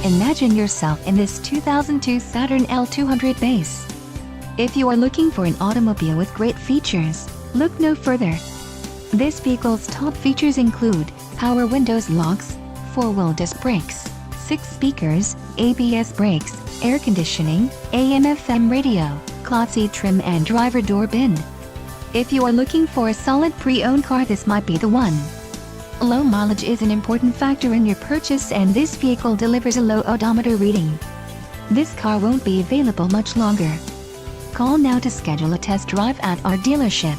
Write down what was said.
Imagine yourself in this 2002 Saturn L200 base. If you are looking for an automobile with great features, look no further. This vehicle's top features include power windows locks, 4-wheel disc brakes, 6 speakers, ABS brakes, air conditioning, AM/FM radio, cloth seat trim and driver door bin. If you are looking for a solid pre-owned car, this might be the one. Low mileage is an important factor in your purchase, and this vehicle delivers a low odometer reading. This car won't be available much longer. Call now to schedule a test drive at our dealership.